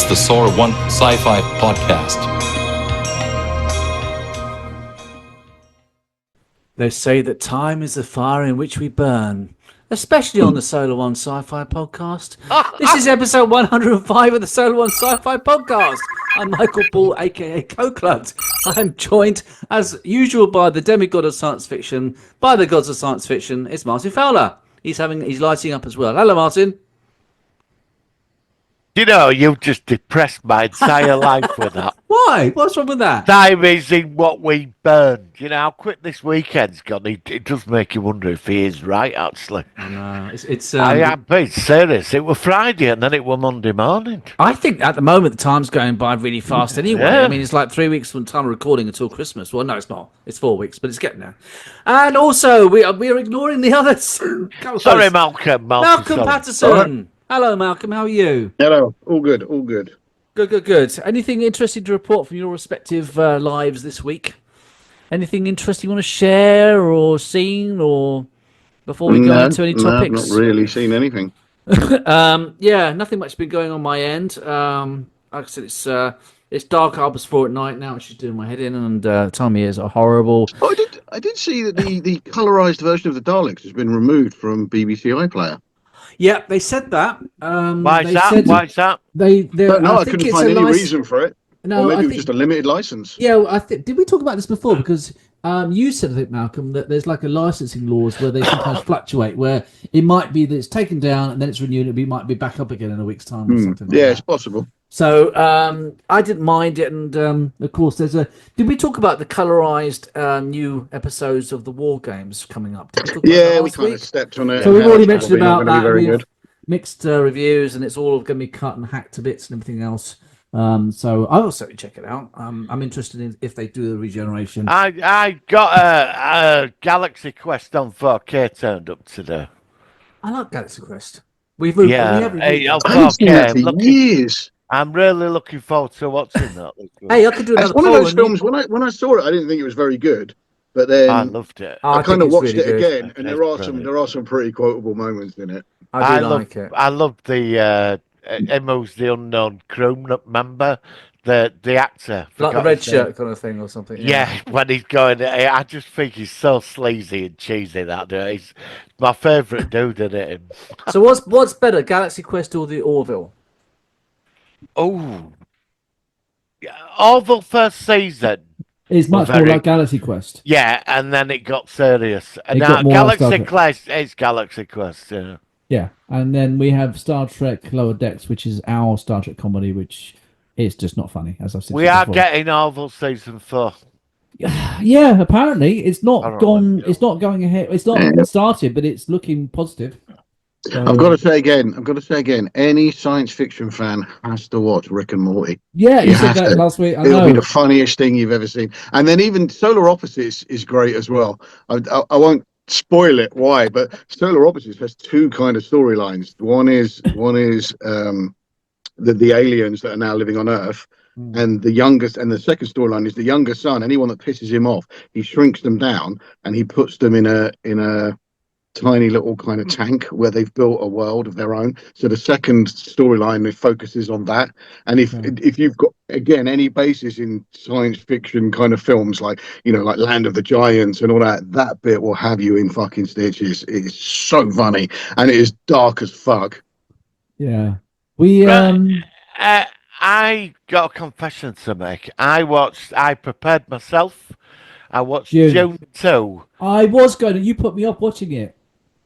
the Sora One Sci-Fi podcast. They say that time is the fire in which we burn, especially on the Solar One Sci-Fi podcast. This is episode 105 of the Solar One Sci-Fi podcast. I'm Michael Ball, aka Coquelin. I'm joined, as usual, by the demigod of science fiction, by the gods of science fiction. It's Martin Fowler. He's lighting up as well. Hello, Martin. You know, you've just depressed my entire life with that. Why? What's wrong with that? Time is in what we burn. You know how quick this weekend's gone. It does make you wonder if he is right, actually. No, I am being serious. It was Friday and then it was Monday morning. I think at the moment the time's going by really fast anyway. Yeah. I mean, it's like 3 weeks from time of recording until Christmas. Well, no, it's not. It's 4 weeks, but it's getting there. And also, we are ignoring the others. Sorry, Malcolm. Malcolm Patterson. Hello, Malcolm. How are you? Hello. All good. All good. Good. Anything interesting to report from your respective lives this week? Anything interesting you want to share or seen, or before we go into any topics? No, not really seen anything. Yeah, nothing much been going on my end. Like I said, it's dark Harbour's 4 at night now, which is doing my head in, and time of years are horrible. Oh, I did see that the colorized version of the Daleks has been removed from BBC iPlayer. Yeah, they said that. Why is that? I couldn't find any reason for it. No, or maybe it was just a limited license. Yeah, did we talk about this before? Because you said, I think, Malcolm, that there's like a licensing laws where they sometimes fluctuate, where it might be that it's taken down and then it's renewed, and it might be back up again in a week's time or something like that. It's possible. So I didn't mind it, and of course did we talk about the colorized new episodes of the War Games coming up? Did we talk about that we last kind week? of stepped on it. So we've already mentioned about that. Very We've good. mixed reviews, and it's all going to be cut and hacked to bits and everything else. So I will certainly check it out. I'm interested in if they do the regeneration. I got a Galaxy Quest on 4K turned up today. I like Galaxy Quest. We haven't I haven't seen that for years. I'm really looking forward to watching that. Hey, I could do another It's one of those films. When I saw it, I didn't think it was very good, but then I loved it. I kind of watched it again, and It's there are some pretty quotable moments in it. I like it. I love the Emo's the unknown crew member, the actor, Like the red shirt kind of thing or something. Yeah, when he's going, I just think he's so sleazy and cheesy. That dude. He's my favourite dude in it. So what's better, Galaxy Quest or the Orville? Oh, Orville first season. It's much more like Galaxy Quest. Yeah, and then it got serious. And It now got more Galaxy Quest is Galaxy Quest. Yeah. Yeah, and then we have Star Trek Lower Decks, which is our Star Trek comedy, which is just not funny, as I've said. We are getting Orville season 4. Yeah, apparently it's not gone. Know. It's not going ahead. It's not started, but it's looking positive. So, I've got to say again. Any science fiction fan has to watch Rick and Morty. Yeah, you said that last week. It'll be the funniest thing you've ever seen. And then even Solar Opposites is great as well. I won't spoil it. Why? But Solar Opposites has two kind of storylines. One is the aliens that are now living on Earth. And the second storyline is the younger son. Anyone that pisses him off, he shrinks them down and he puts them in a tiny little kind of tank where they've built a world of their own. So the second storyline focuses on that. And if you've got again any basis in science fiction kind of films like like Land of the Giants and all that bit will have you in fucking stitches. It is so funny and it is dark as fuck. Yeah, I got a confession to make. I prepared myself. I watched June 2. I was going to. You put me off watching it.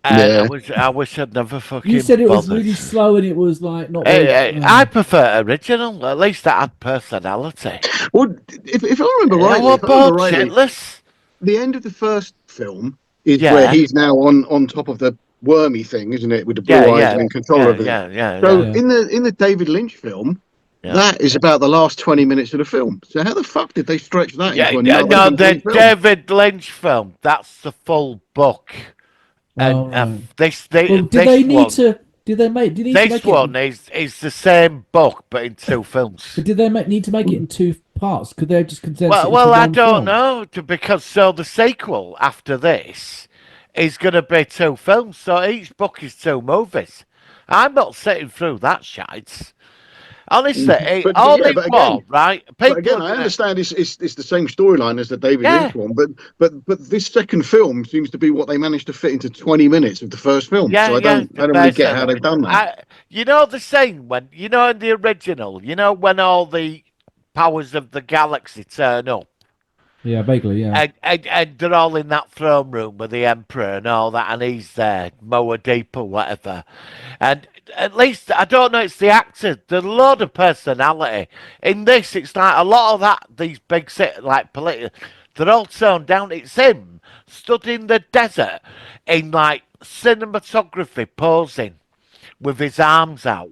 Yeah. I wish I'd never fucking. You said it was bothered. really slow and it was like not. I prefer original. At least that had personality. Well, if I remember rightly, the end of the first film is where he's now on top of the wormy thing, isn't it? With the blue eyes and in control of it. In the David Lynch film. Yeah. That is about the last 20 minutes of the film. So how the fuck did they stretch that into another the film? David Lynch film. That's the full book. And this one is the same book but in two films. But did they need to make it in two parts? Could they have just condensed it? Well, I don't know because the sequel after this is going to be 2 films. So each book is 2 movies. I'm not sitting through that shite. Honestly, it But all yeah, it but was, again, right? but People again, are I gonna, understand it's the same storyline as the David yeah, Lynch one, but this second film seems to be what they managed to fit into 20 minutes of the first film. yeah, So yeah. I don't really get how Basically, they've done that. you know the scene when you know in the original, you know when all the powers of the galaxy turn up. Yeah, vaguely. Yeah. And they're all in that throne room with the Emperor and all that, and he's there, Moadeep or whatever. And at least, I don't know, it's the actors. There's a lot of personality. In this, it's like a lot of that, these big, like, political, they're all toned down. It's him stood in the desert in, like, cinematography posing with his arms out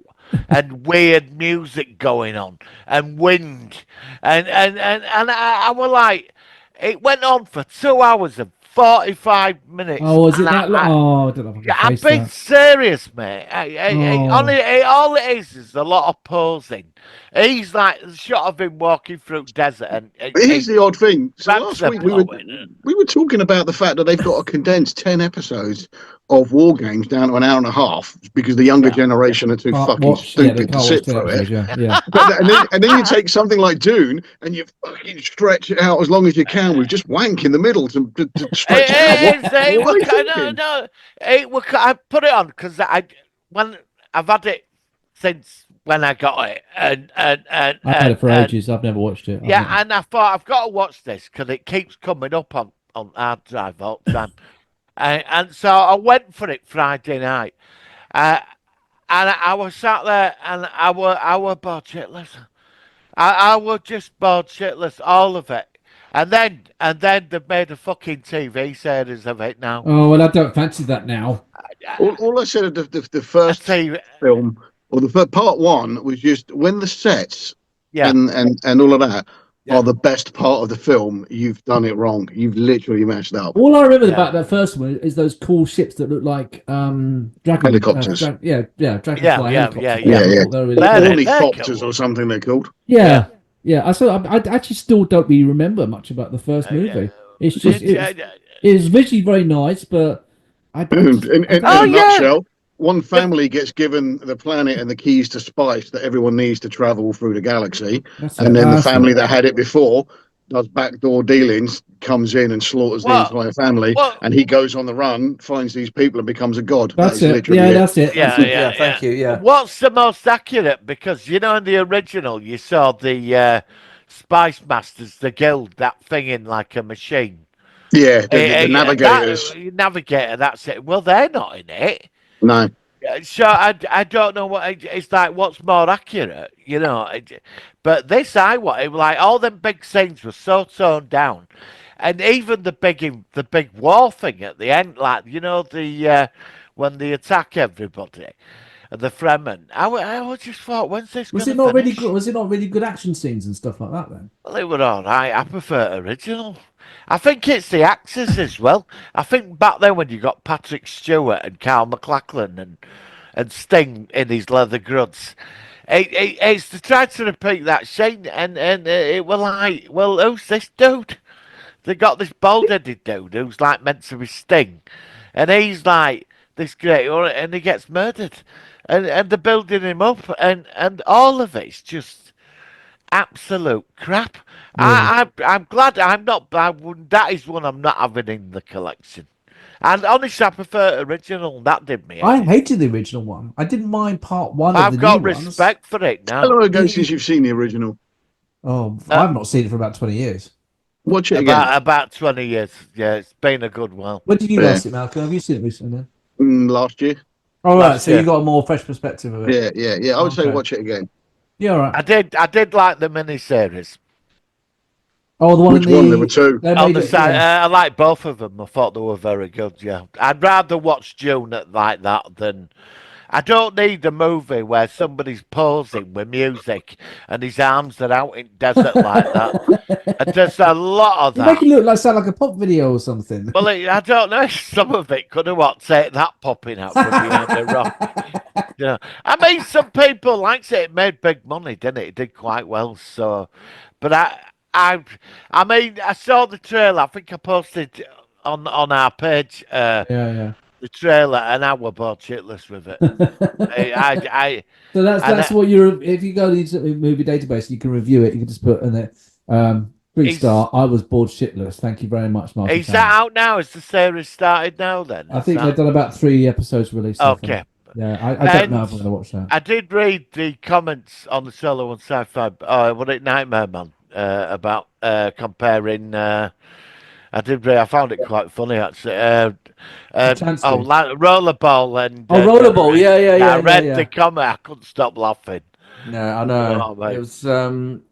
and weird music going on and wind and I was like it went on for 2 hours and 45 minutes Oh, was and it that long? Oh, I don't know if I can I'm face being that. serious, mate. Oh, All it is a lot of posing. He's like the shot of him walking through desert and But here's he the odd thing. So rags last are week blowing. we were talking about the fact that they've got to condense 10 episodes of war games down to an hour and a half because the younger Yeah. generation are too can't fucking watch. Yeah, they stupid to can't watch sit 10 through it. episodes. Yeah, yeah. But and then you take something like Dune and you fucking stretch it out as long as you can with just wank in the middle to stretch it out. What are they No, thinking? no. I put it on because when I've had it since when I got it, I've had it for and ages. I've never watched it. I've yeah, not. and I thought I've got to watch this because it keeps coming up on hard drive all the time, and so I went for it Friday night, uh, and I was sat there and I were bored shitless. I was just bored shitless, all of it. And then they've made a fucking TV series of it now. Oh well, I don't fancy that now. All I said of the A first TV, film or the part one was just when the sets yeah, and all of that yeah, are the best part of the film, you've done it wrong. You've literally messed up. All I remember yeah, about that first one is those cool ships that look like Helicopters. dragonfly yeah, helicopters. Yeah, yeah. I yeah. thought they were really cool. They're Ornithopters cool. or something they're called. Yeah, Yeah, yeah. I actually still don't really remember much about the first yeah. movie. It's just it was visually very nice, but I don't In Oh a know. yeah, nutshell, one the, family gets given the planet and the keys to spice that everyone needs to travel through the galaxy, That's and it. then the That's family it. that had it before does backdoor dealings, comes in and slaughters the what, entire family, what? and he goes on the run, finds these people, and becomes a god. That That's is it. literally Yeah, it. that's it. That's Yeah, it. Yeah, yeah, yeah. thank you. Yeah. What's the most accurate? Because you know, in the original, you saw the Spice Masters, the guild, that thing in like a machine. Yeah, the navigators. That navigator, that's it. Well, they're not in it. No, So I don't know what it's like. What's more accurate, you know? But this I want like all them big scenes were so toned down, and even the big war thing at the end, like you know the when they attack everybody, the Fremen. I just thought, when's this Was gonna it not really good? finish? Was it not really good action scenes and stuff like that then? Well, they were all right. I prefer original. I think it's the actors as well. I think back then when you got Patrick Stewart and Carl McLachlan and Sting in his leather gruds, it's to try to repeat that scene, and it were like, well, who's this dude? They got this bald-headed dude who's like meant to be Sting, and he's like this great, and he gets murdered, and they're building him up, and all of it's just absolute crap. Really? I'm glad I'm not. That is one I'm not having in the collection. And honestly, I prefer original. That did me I in. hated the original one. I didn't mind part one of the I've new got ones. respect for it how now. long ago since It- you've seen the original? oh, Uh, I've not seen it for about 20 years. Watch it again. about 20 years. Yeah, it's been a good while. When did you Yeah, last see it, Malcolm? Have you seen it recently? last year. All right, Last so you year, got a more fresh perspective of it. Yeah. I would say Okay. watch it again. Yeah, all right. I did like the miniseries. Oh, the one in Which one? There were the two. they On made the it. side, Yeah, I like both of them. I thought they were very good. Yeah, I'd rather watch Dune like that than. I don't need a movie where somebody's posing with music and his arms are out in desert like that. And there's a lot of you make that. it look like sound like a pop video or something. Well, I don't know. Some of it could have what take that popping out from behind a rock. You know, I mean, some people liked it. It made big money, didn't it? It did quite well. So, but I, I mean, I saw the trailer. I think I posted on our page. Yeah, yeah. the trailer and I were bored shitless with it. So that's and what you're. If you go to the movie database, you can review it. You can just put in it 3-star. I was bored shitless. Thank you very much, Martin. Is that out now? Is the series started now? Then I think they've done about 3 episodes released. Okay. Yeah, I don't know if I'm going to watch that. I did read the comments on the Solo on Sci-Fi. Was it Nightmare Man? About comparing. I did read. I found it quite funny actually. Rollerball and Rollerball. Yeah. I read the comment. I couldn't stop laughing. No, I know. Oh, It was and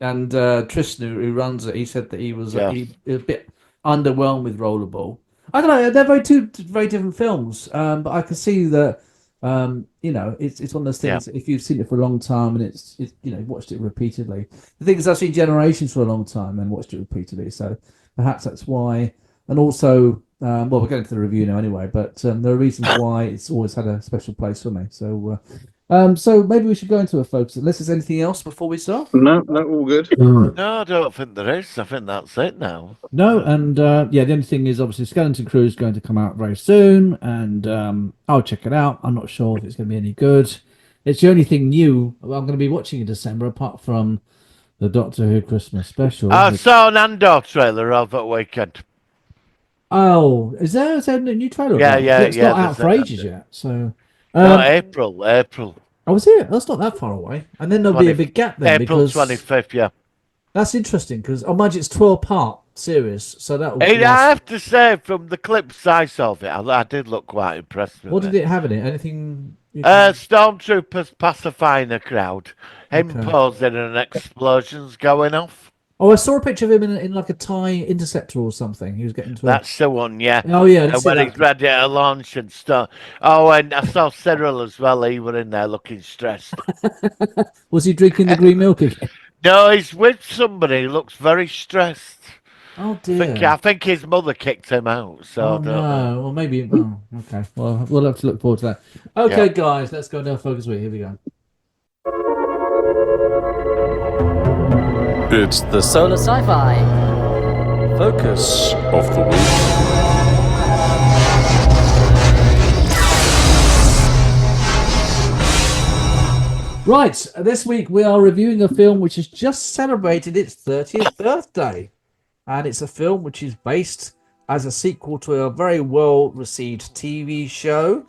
Tristan who runs it, he said that he was Yeah. he was a bit underwhelmed with Rollerball. I don't know, they're two very different films. But I can see that it's one of those things if you've seen it for a long time and it's watched it repeatedly. The thing is I've seen Generations for a long time and watched it repeatedly, so perhaps that's why. And also we're going to the review now anyway, but there are reasons why it's always had a special place for me. So maybe we should go into it, folks. Unless there's anything else before we start. No, all good. No, I don't think there is. I think that's it now. No, and the only thing is obviously Skeleton Crew is going to come out very soon, and I'll check it out. I'm not sure if it's going to be any good. It's the only thing new I'm going to be watching in December, apart from the Doctor Who Christmas special. I saw an Andor trailer over the weekend. Oh, is there a new trailer? Yeah. It's not out for ages yet, so. No, April. Oh, is it? That's not that far away. And then there'll be a big gap then. April 25th, yeah. That's interesting because I imagine it's 12-part series, so that will. I have to say, from the clips I saw of it, I did look quite impressed with What did it have in it? Anything? Stormtroopers pacifying a crowd, him Okay. posing and explosions going off. Oh, I saw a picture of him in like a TIE interceptor or something. He was getting to. That's the one, yeah. Oh yeah, And when he's ready to launch and stuff. Oh, and I saw Cyril as well. He was in there looking stressed. Was he drinking the green milk again? No, he's with somebody. He looks very stressed. Oh dear. I think his mother kicked him out. So Oh I don't know. no. Well, maybe. Oh, okay. Well, we'll have to look forward to that. Okay, guys, let's go down Focus Week. Here we go. It's the Solar Sci-Fi focus of the week. Right, this week we are reviewing a film which has just celebrated its 30th birthday. And it's a film which is based as a sequel to a very well-received TV show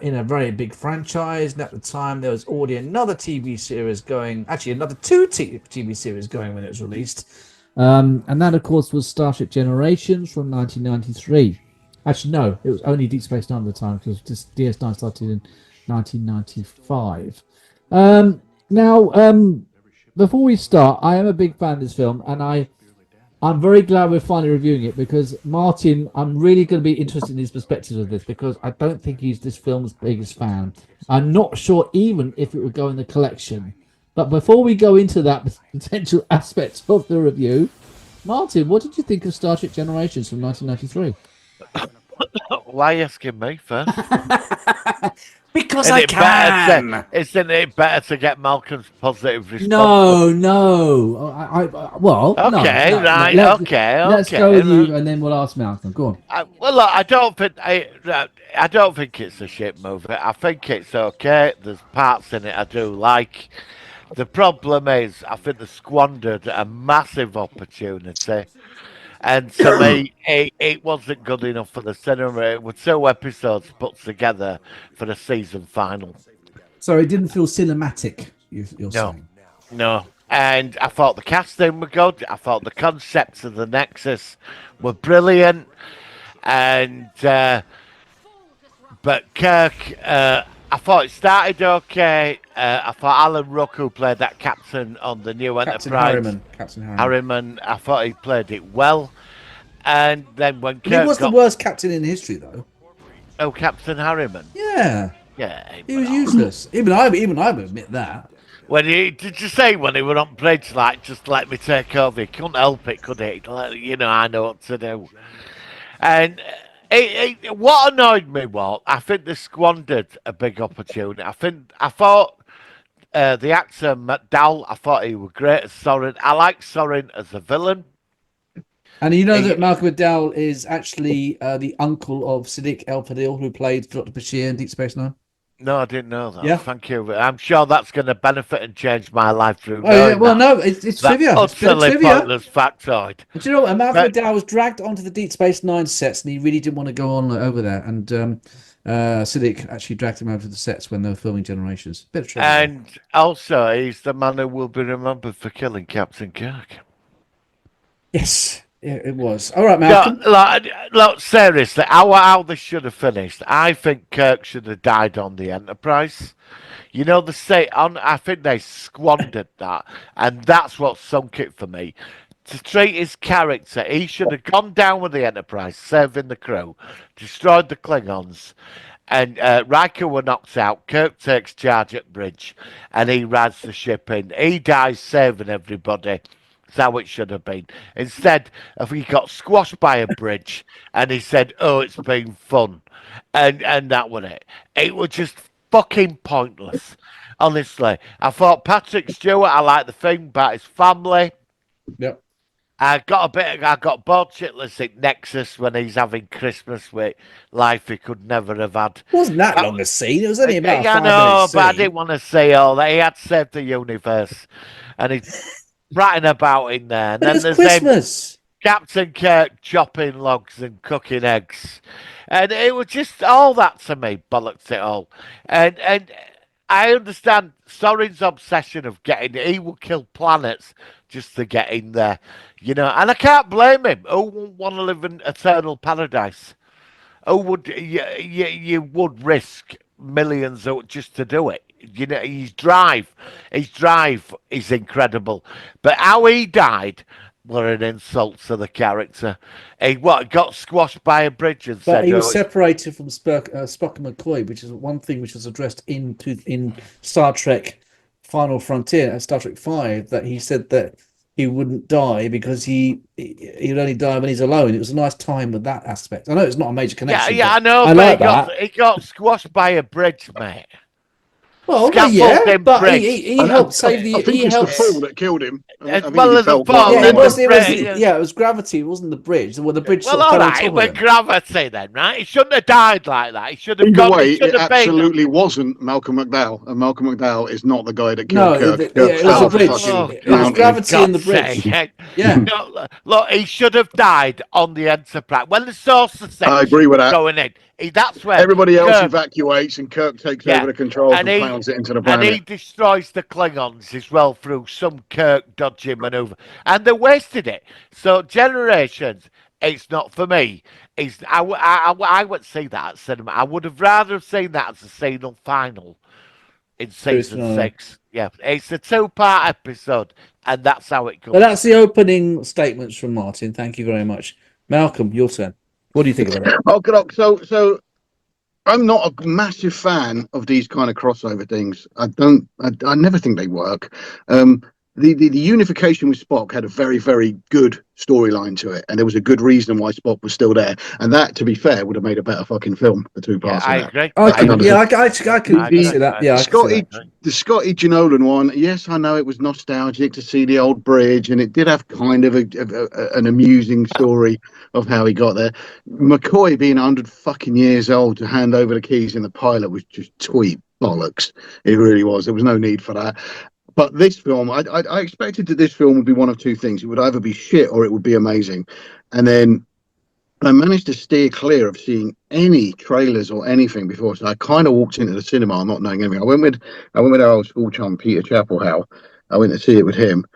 in a very big franchise. And at the time, there was already another TV series going, actually another 2 TV series going when it was released. And that, of course, was Starship Generations from 1993. Actually, no, it was only Deep Space Nine at the time because DS9 started in 1995. Before we start, I am a big fan of this film, and I'm very glad we're finally reviewing it because Martin, I'm really going to be interested in his perspectives of this because I don't think he's this film's biggest fan. I'm not sure even if it would go in the collection. But before we go into that potential aspect of the review, Martin, what did you think of Starship Generations from 1993? Why are you asking me first? Because I can. Isn't it better to get Malcolm's positive response? No. Well, okay, no, right, no. okay. Let's go with you, and then we'll ask Malcolm. Go on. Well, look, I don't think it's a shit movie. I think it's okay. There's parts in it I do like. The problem is, I think they squandered a massive opportunity. And to me, it wasn't good enough for the cinema. It was 2 episodes put together for the season final. So it didn't feel cinematic, you're saying? No. And I thought the casting were good. I thought the concepts of the Nexus were brilliant. And but Kirk, I thought it started okay. I thought Alan Ruck, who played that captain on the new Enterprise, Captain Harriman, I thought he played it well. And then when Kirk He was the worst captain in history, though. Oh, Captain Harriman. Yeah. Yeah, He was useless. Even I would admit that. Did you say when he were on bridge, like, just let me take over? He couldn't help it, could he? I know what to do. And what annoyed me was, I think they squandered a big opportunity. I thought the actor McDowell, I thought he was great as Soren. I like Soren as a villain. And you know that Malcolm McDowell is actually the uncle of Siddiq El Fadil, who played Dr. Bashir in Deep Space Nine. No, I didn't know that. Yeah. Thank you. I'm sure that's going to benefit and change my life through Oh yeah, knowing well, that. no, it's That trivia. It's a bit of utterly trivia. pointless factoid. But you know what? Malcolm But- McDowell was dragged onto the Deep Space Nine sets, and he really didn't want to go on over there. And Siddiq actually dragged him over to the sets when they were filming Generations. Bit of trivia. And also, he's the man who will be remembered for killing Captain Kirk. Yes, it was. All right, Malcolm. Look, seriously, how this should have finished. I think Kirk should have died on the Enterprise. You know, I think they squandered that, and that's what sunk it for me. To treat his character, he should have gone down with the Enterprise, serving the crew, destroyed the Klingons, and Riker were knocked out. Kirk takes charge at bridge, and he rides the ship in. He dies saving everybody. That's how it should have been. Instead, if he got squashed by a bridge, and he said, "Oh, it's been fun," and that was it. It was just fucking pointless. Honestly, I thought Patrick Stewart. I like the thing about his family. Yep. I got bored shitless at Nexus when he's having Christmas with life he could never have had. It wasn't that long a scene. It was only about a Yeah, I 5 know, minute but I scene. didn't want to see all that. He had saved the universe, and he's ratting about in there. And But then it was there's Christmas. Captain Kirk chopping logs and cooking eggs, and it was just all that to me bollocks it all. And I understand Soren's obsession of he will kill planets just to get in there, and I can't blame him. Who wouldn't want to live in eternal paradise? Who would you would risk millions just to do it? His drive is incredible, but how he died were an insult to the character. He got squashed by a bridge and But said, he was "Oh, separated from Spock and McCoy, which is one thing which was addressed in Star Trek Final Frontier, Star Trek 5, that he said that he wouldn't die because he'd only die when he's alone. It was a nice time with that aspect. I know it's not a major connection. yeah, I know, I but like that. he got squashed by a bridge, mate." Well, Scaffolding but bridge. he helped save the. I think he it's helped. the fall that killed him. As I think well he as the fell fall, quite Yeah, then it hard. was. the Yeah, it was gravity. It wasn't the bridge. Well, the bridge Well, sort of all fell on right, top with of him. gravity then, right? He shouldn't have died like that. He should have Either gone. way, He should it have been. absolutely wasn't Malcolm McDowell, and Malcolm McDowell is not the guy that No, killed Kirk. it Kirk was fell a off a bridge. fucking It was mountain. gravity in the God's bridge. sake. Yeah. No, look, he should have died on the Enterprise. When the saucer section I agree with that. going in, that's where Everybody else Kirk, evacuates, and Kirk takes Yeah, over the controls and he clowns it into the and he planet. destroys the Klingons as well through some Kirk dodgy maneuver, and they wasted it. So Generations, it's not for me. I would see that at cinema. I would have rather have seen that as a season final in season Season 6. Yeah, it's a 2-part episode, and that's how it goes. Well, that's the opening statements from Martin. Thank you very much, Malcolm. Your turn. What do you think about it? Okay, so I'm not a massive fan of these kind of crossover things. I never think they work. The unification with Spock had a very, very good storyline to it, and there was a good reason why Spock was still there. And that, to be fair, would have made a better fucking film. The two Yeah, parts I of that. agree. I can agree. see that. Yeah, I can see that. The Scotty Ginolan one, yes, I know it was nostalgic to see the old bridge, and it did have kind of an amusing story of how he got there. McCoy being 100 fucking years old to hand over the keys in the pilot was just tweet bollocks. It really was. There was no need for that. But this film, I expected that this film would be one of two things. It would either be shit or it would be amazing. And then I managed to steer clear of seeing any trailers or anything before. So I kind of walked into the cinema not knowing anything. I went with our old school chum, Peter Chapelhow. I went to see it with him.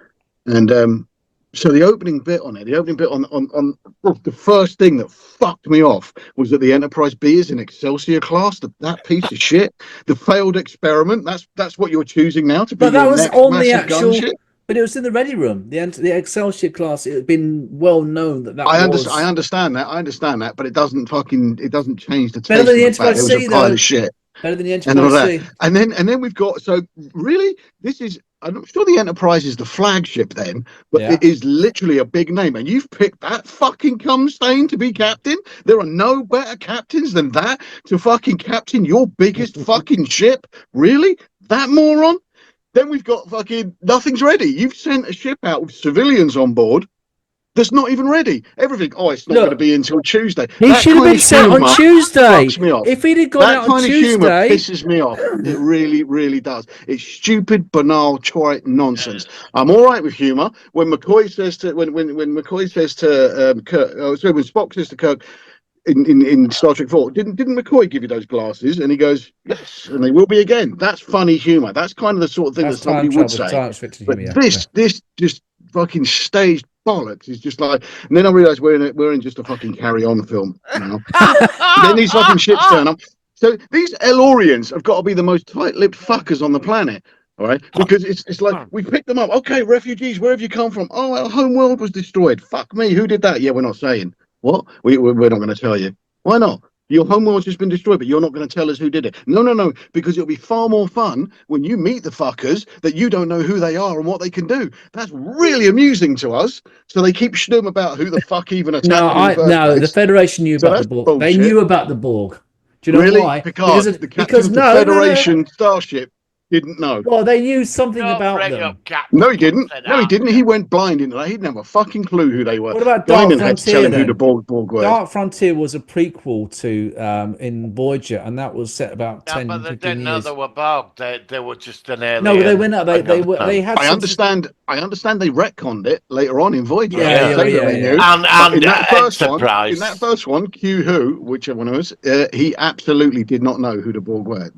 And so the opening bit on the first thing that fucked me off was that the Enterprise B is an Excelsior class. That piece of shit, the failed experiment. That's what you're choosing now to be. But that your was next on the massive actual. gunship? But it was in the ready room. The Excelsior class. It had been well known that I was. I understand that, but it doesn't change the Better taste than of the the fact Enterprise it was C, a pile though. of shit. Better than the And all Enterprise that. C. And then we've got, so really, this is, I'm sure the Enterprise is the flagship then, but Yeah. it is literally a big name. And you've picked that fucking cum stain to be captain? There are no better captains than that to fucking captain your biggest fucking ship? Really? That moron? Then we've got fucking, nothing's ready. You've sent a ship out with civilians on board, that's not even ready. Everything. Oh, it's not Look, going to be until Tuesday. He That should have kind been of set on humour Tuesday. fucks me off. If he'd have gone That out on kind of humour Tuesday, pisses me off. It really, really does. It's stupid, banal, trite nonsense. I'm all right with humour when McCoy says to when McCoy says to Kirk. Oh, sorry, when Spock says to Kirk in Star Trek 4, didn't McCoy give you those glasses? And he goes, yes, and they will be again. That's funny humour. That's kind of the sort of thing That's that somebody time would travel, say. science fiction But humor. Yeah. this just fucking staged bollocks. It's just like, and then I realised we're in just a fucking Carry On film now. Then these fucking ships turn up. So these Elorians have got to be the most tight-lipped fuckers on the planet. All right, because it's like we picked them up. Okay, refugees, where have you come from? Oh, our home world was destroyed. Fuck me, who did that? Yeah, we're not saying. What? We're not going to tell you. Why not? Your home world's just been destroyed, but you're not going to tell us who did it. No, because it'll be far more fun when you meet the fuckers that you don't know who they are and what they can do. That's really amusing to us. So they keep shtum about who the fuck even attacked them in the first No. The place. Federation knew So about the that's Borg. They bullshit. knew about the Borg. Do you know Really? why? Picard, the captain of the Federation starship, didn't know. Well, they knew something Don't about bring them. up Captain. No, he didn't. Captain No, he didn't. Archer. He went blind into that. He didn't have a fucking clue who they were. What about Dark Guinan had to tell Frontier him who the then? Borg were. Dark Frontier was a prequel to in Voyager, and that was set about No, 10, but they 15 didn't know years. they were Borg. They were just an alien. No, they went out. They had. I understand. I understand they retconned it later on in Voyager. Yeah, They say that they knew. And But in that first Enterprise. one, Q Who, whichever one it was, he absolutely did not know who the Borg were.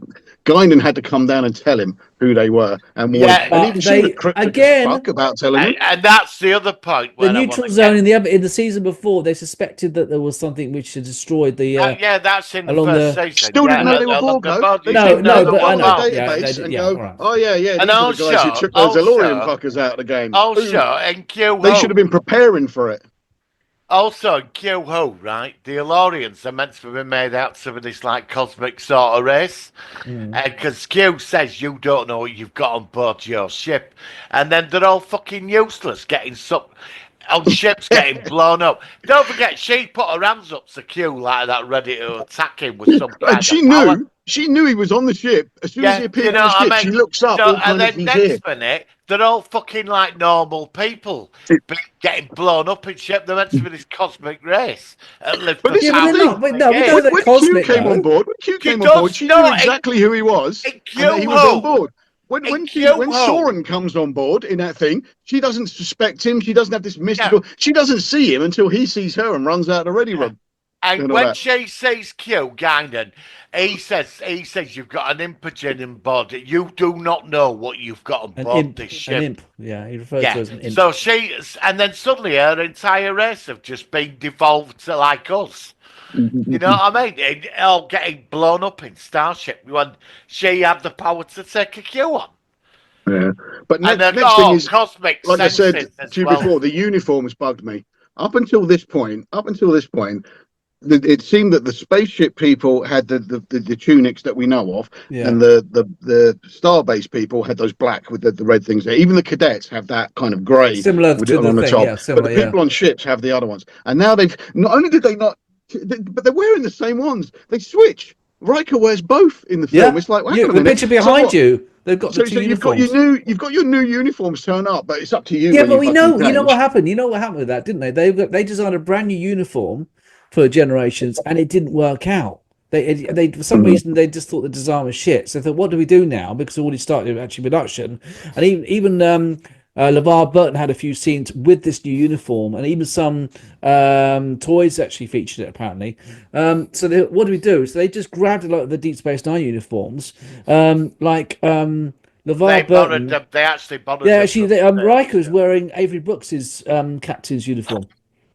Guinan had to come down and tell him who they were, and even she was cryptic as fuck about telling him. And that's the other point. The neutral zone in the season before, they suspected that there was something which had destroyed the. Yeah, that's in the along first the- season. Still didn't know they were Borg, though. They didn't know but they I were know. on Yeah, their they database and yeah, go, all right. oh yeah, these And are the guys who took those Elorian fuckers out of the game. In Q They should have been preparing for it. Also, in Q Who, right? The Elorians are meant to be made out of this like cosmic sort of race, because Q says you don't know what you've got on board your ship, and then they're all fucking useless, getting on ships getting blown up. Don't forget, she put her hands up to Q like that, ready to attack him with some kind And she of power. knew. She knew he was on the ship. As soon as he appeared on the ship, she looks up. And then next minute, they're all fucking like normal people getting blown up in ship. They're meant to be this cosmic race. But this is the thing. We know they're When cosmic. Q came on board, she knew exactly who he was, and that he was on board. When Soren comes on board in that thing, she doesn't suspect him. She doesn't have this mystical. She doesn't see him until he sees her and runs out of the ready room. And when she sees Q, Guinan, he says you've got an impogen on board. You do not know what you've got on board this ship. An imp. Yeah, he refers to as an imp. So and then suddenly her entire race have just been devolved to like us. You know what I mean? All getting blown up in Starship when she had the power to take a Q on. Yeah, but next thing is, like I said to you before, the uniforms bugged me. Up until this point, it seemed that the spaceship people had the tunics that we know of, and the starbase people had those black with the red things there. Even the cadets have that kind of grey similar with to it on the thing, top. yeah, similar, but the people on ships have the other ones. And now they've not only did they not, but they're wearing the same ones. They switch. Riker wears both in the film. It's like, hang on a minute. The picture behind you, they've got the two uniforms. You've got your new uniforms turn up, but it's up to you. Yeah, but we know. You know what happened. You know what happened with that, didn't they? They designed a brand new uniform for Generations, and it didn't work out. They for some reason they just thought the design was shit. So they thought, what do we do now? Because they already started actually production, and even LeVar Burton had a few scenes with this new uniform, and even some toys actually featured it apparently. So what do we do? So they just grabbed a lot of the Deep Space Nine uniforms, LeVar Burton. They actually borrowed. Yeah, actually, Riker's wearing Avery Brooks's captain's uniform.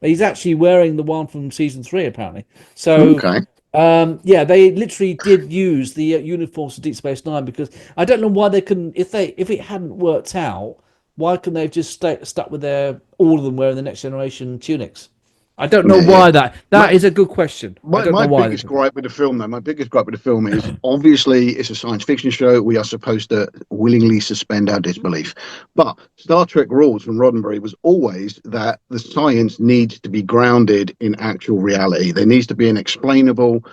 He's actually wearing the one from season 3 apparently. So. Okay. They literally did use the uniforms for Deep Space Nine, because I don't know why they couldn't. If it hadn't worked out, why couldn't they have just stuck with all of them wearing the Next Generation tunics? I don't know why that is a good question. My biggest gripe with the film, though, is obviously it's a science fiction show. We are supposed to willingly suspend our disbelief. But Star Trek rules from Roddenberry was always that the science needs to be grounded in actual reality. There needs to be an explainable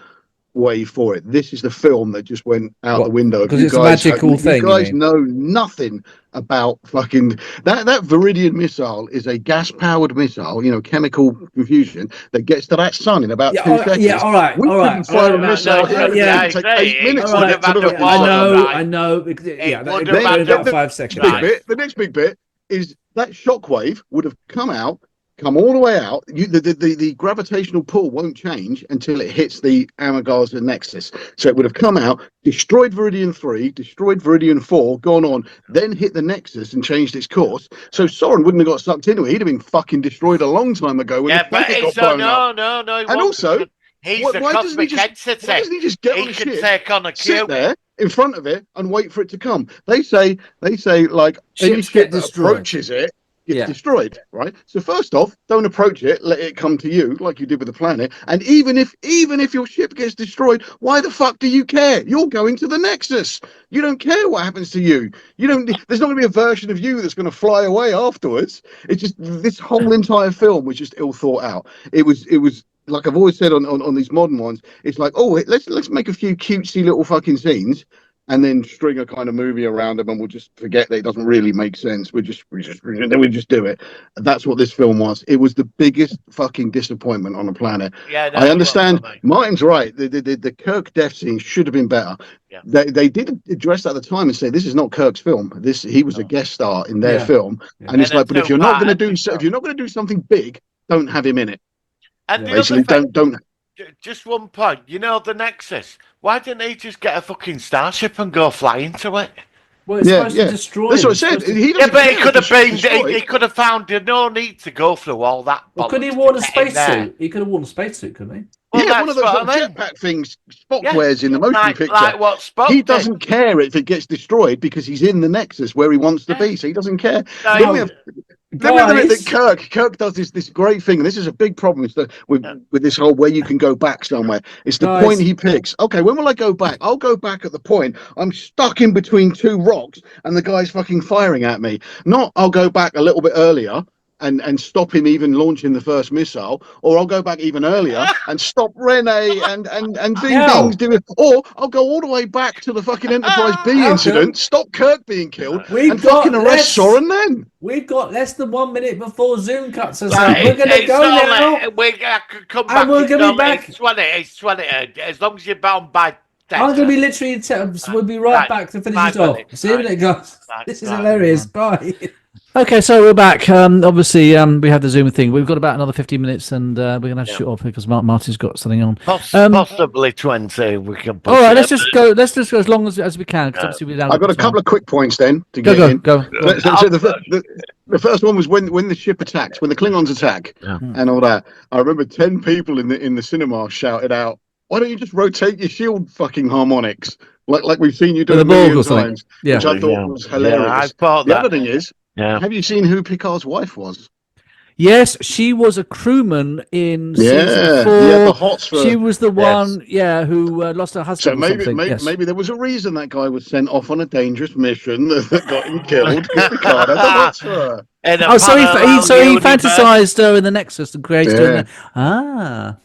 wave for it. This is the film that just went out the window. Because it's a magical thing. You guys know nothing about fucking that Viridian missile is a gas-powered missile, chemical confusion that gets to that sun in about 2 seconds. Yeah, all right. We couldn't fire a missile here. It would take 8 minutes to get to the fucking sun. I know. That in about 5 seconds. The next big bit is that shockwave would have come all the way out. The gravitational pull won't change until it hits the Amagaza nexus. So it would have come out, destroyed Viridian 3, destroyed Viridian 4, gone on, then hit the nexus and changed its course. So Soren wouldn't have got sucked into it. He'd have been fucking destroyed a long time ago when the planet got blown up. No. And also, he's a cosmic entity. Why doesn't he just get on the ship, take on a sit there in front of it and wait for it to come? They say like any ship that approaches it gets destroyed, right? So first off, don't approach it, let it come to you like you did with the planet. And even if your ship gets destroyed, why the fuck do you care? You're going to the Nexus. You don't care what happens to you. There's not going to be a version of you that's going to fly away afterwards. It's just this whole entire film was just ill thought out. It was like I've always said on these modern ones, it's like, let's make a few cutesy little fucking scenes and then string a kind of movie around them, and we'll just forget that it doesn't really make sense. We just do it. That's what this film was. It was the biggest fucking disappointment on the planet. Yeah, I understand. Martin's right. The Kirk death scene should have been better. Yeah. They did address that at the time and say this is not Kirk's film. He was a guest star in their film, and it's like, but if you're not going to do something big, don't have him in it. And basically, don't. Just one point. The Nexus. Why didn't he just get a fucking starship and go fly into it? Well, it's supposed to destroy. That's what I said. But he could have been. He could have found no need to go through all that. Well, could he worn a spacesuit? He could have worn a spacesuit, couldn't he? Well, one of those jetpack things Spock wears in the motion picture. Like what Spock he doesn't care if it gets destroyed because he's in the Nexus where he wants to be, so he doesn't care. Kirk does this great thing, and this is a big problem with this whole where you can go back somewhere. It's the point he picks. Okay, when will I go back? I'll go back at the point I'm stuck in between two rocks and the guy's fucking firing at me. Not I'll go back a little bit earlier and stop him even launching the first missile, or I'll go back even earlier and stop Rene and things doing, or I'll go all the way back to the fucking Enterprise B incident, stop Kirk being killed, and fucking arrest Soren then. We've got less than 1 minute before Zoom cuts us out. We're going to go now. We're going to come back. And we're going to be back. It's 20, as long as you're bound by I'm going to be literally, we'll be right back to finish it off. See you in a minute, guys. This is hilarious. Bye. Okay, so we're back. Obviously, we have the Zoom thing. We've got about another 15 minutes, and we're going to have to shoot off because Marty's got something on. Possibly 20. We can. All right, let's just go as long as we can. Because obviously we're I've got a couple of quick points then to get in. Go. So the first one was when the ship attacks, when the Klingons attack, and all that. I remember 10 people in the cinema shouted out, "Why don't you just rotate your shield fucking harmonics like we've seen you do a million times?" Which I thought was hilarious. The other thing is. Yeah. Have you seen who Picard's wife was? Yes, she was a crewman in season 4. The Hotspur. She was the one, who lost her husband. So maybe there was a reason that guy was sent off on a dangerous mission that got him killed. Picard had the Hotspur. So he fantasized her in the Nexus and created her.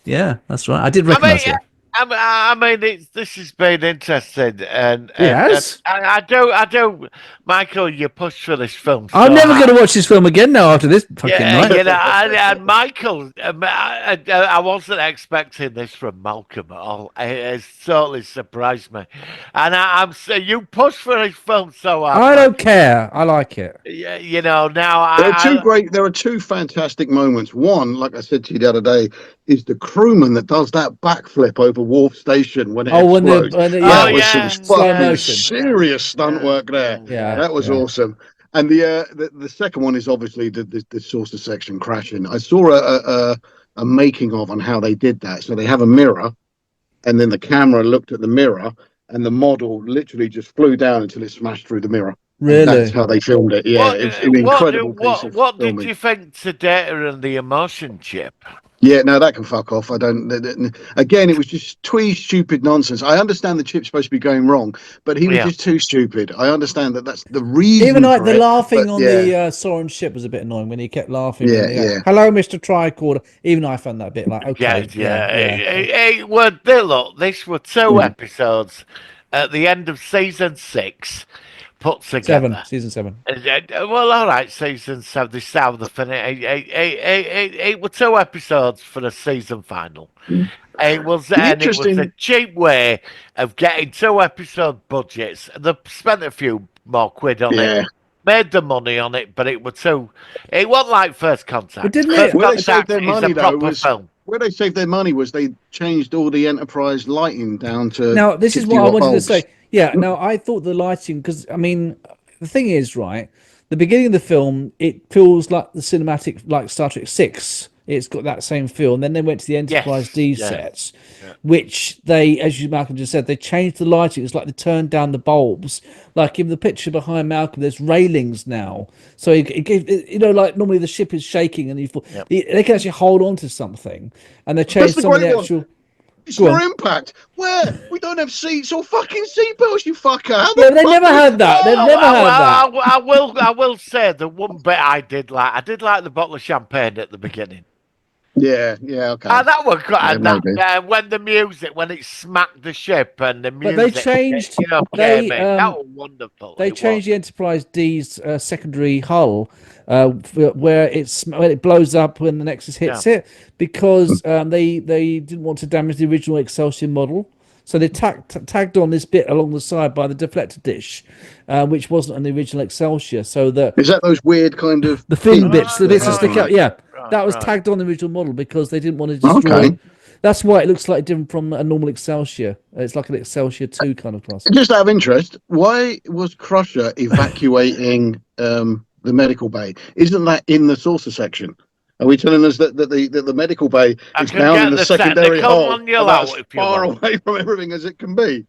That's right. I did recognize it. I mean, this has been interesting, and yes, I do. Michael, you pushed for this film. I'm never going to watch this film again now after this fucking night. And Michael, I wasn't expecting this from Malcolm at all. It's totally surprised me, and you pushed for this film so hard. I don't care. I like it. Now there are two fantastic moments. One, like I said to you the other day, is the crewman that does that backflip over Wharf Station when it explodes. That was some fucking serious stunt work there. Yeah, that was awesome. And the second one is obviously the saucer section crashing. I saw a making of on how they did that. So they have a mirror, and then the camera looked at the mirror, and the model literally just flew down until it smashed through the mirror. Really? That's how they filmed it. Yeah, it's an incredible piece of What filming. did you think to Data and the emotion chip? Yeah, no, that can fuck off. I don't. Again, it was just stupid nonsense. I understand the chip's supposed to be going wrong, but he was Yeah. just too stupid. I understand that that's the Even reason like for the it. laughing But on yeah, the Soren ship was a bit annoying when he kept laughing. yeah, And they go, yeah. "Hello, Mr. Tricorder." Even I found that a bit like, okay, Yeah. yeah. It were, look, this were two episodes at the end of season 6 put together. Season 7. Well, all right, season 7, this is how the finish. It were 2 episodes for the season final. The It was a interesting, cheap way of getting 2 episode budgets. They spent a few more quid on yeah. it, made the money on it, but it was too. It wasn't like First Contact. But didn't First it? Where they saved Contact their is a money though proper was film. where they saved their money was they changed all the Enterprise lighting down to Now, this is 60 what I watt wanted to bulbs. say. Yeah, now I thought the lighting, because I mean, the thing is, right, the beginning of the film, it feels like the cinematic, like Star Trek 6. It's got that same feel. And then they went to the Enterprise Yes, D yeah. sets, which they, as you Malcolm just said, they changed the lighting. It's like they turned down the bulbs. Like in the picture behind Malcolm, there's railings now. So it gave, you know, like normally the ship is shaking and they can actually hold on to something. And they That's changed the some of the great one. actual. It's Go for on. impact. Where we don't have seats or fucking seatbelts, you fucker. How Yeah, the they fuck never do we- had that. They've Oh, never had that. I will say the one bit I did like. I did like the bottle of champagne at the beginning. Yeah, okay. That was good. Yeah, And that maybe. when the music, when it smacked the ship and the But they music, changed. came in. That was wonderful. They It was. changed the Enterprise D's secondary hull, where when it blows up when the Nexus hits it, because they didn't want to damage the original Excelsior model. So they tagged on this bit along the side by the deflector dish, which wasn't on the original Excelsior. So that Is that those weird kind of the fin pins bits, the that bits that have stick on out, it? yeah, Right, that was right. tagged on the original model because they didn't want to destroy. Okay. That's why it looks slightly different from a normal Excelsior. It's like an Excelsior 2 kind of class. Just out of interest, why was Crusher evacuating the medical bay? Isn't that in the saucer section? Are we telling us that the medical bay I is could down get in the the set. They secondary come hull, on your about out as if you far want. away from everything as it can be?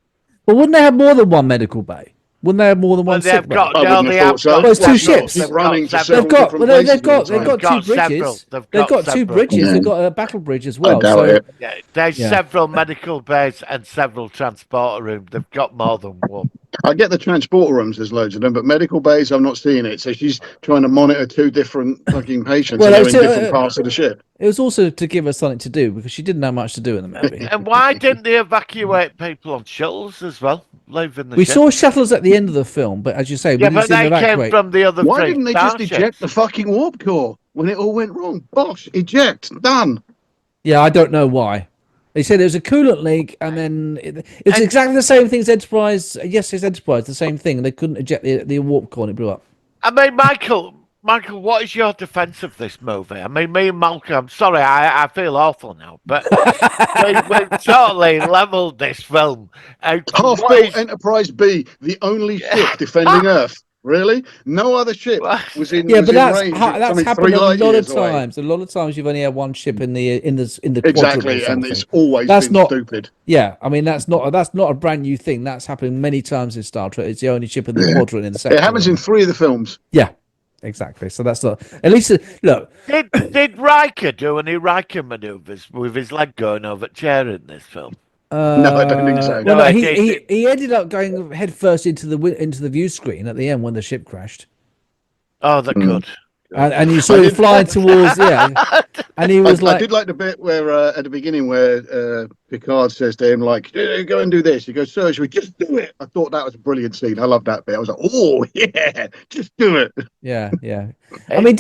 But wouldn't they have more than one medical bay? Wouldn't they have more than one Well, they've sick bay? got I no, wouldn't they have have thought so. got. Well, it's two Why ships. not? Keep They've running got to several. They've several got different well, places all the they've time. got two several. bridges. They've They've got got two several. bridges. Yeah. They've got a battle bridge as I well. doubt So it. Yeah, there's yeah. several medical bays and several transporter rooms. They've got more than one. I get the transporter rooms, there's loads of them, but medical bays, I'm not seeing it. So she's trying to monitor 2 different fucking patients Well, and they're it's, in different parts of the ship. it was also to give her something to do because she didn't have much to do in the movie. And why didn't they evacuate people on shuttles as well, leaving the We ship? saw shuttles at the end of the film, but as you say, we Yeah, didn't but see them they came evacuate. from the other Why 3 didn't they just starships. eject the fucking warp core when it all went wrong? Bosh, eject, done. Yeah, I don't know why. They said there was a coolant leak, and then it's And- exactly the same thing as Enterprise. Yes, it's Enterprise, the same thing. They couldn't eject the warp core, and it blew up. I mean, Michael, what is your defence of this movie? I mean, me and Malcolm, sorry, I feel awful now, but we've totally levelled this film. What Half-built is- Enterprise B, the only ship defending Earth. Really? No other ship was in, Yeah, was but in that's range. that's something happened 3 a light lot of years away. times. A lot of times you've only had one ship in the quadrant or Exactly, and something. it's always That's been not- stupid. Yeah, I mean that's not a brand new thing. That's happened many times in Star Trek. It's the only ship in the Yeah. quadrant in the sector. It happens in 3 of the films. Yeah, exactly. So that's not at least look. Did Riker do any Riker manoeuvres with his leg going over chair in this film? No, I don't think so. Well, No, no, I he, did. he ended up going head first into the view screen at the end when the ship crashed, Oh, that good. and you saw I him did- flying towards and he was I like, did like the bit where at the beginning where Picard says to him like, "Go and do this." He goes, "Sir, should we just do it?" I thought that was a brilliant scene. I love that bit. I was like, "Oh yeah, just do it." yeah. I mean,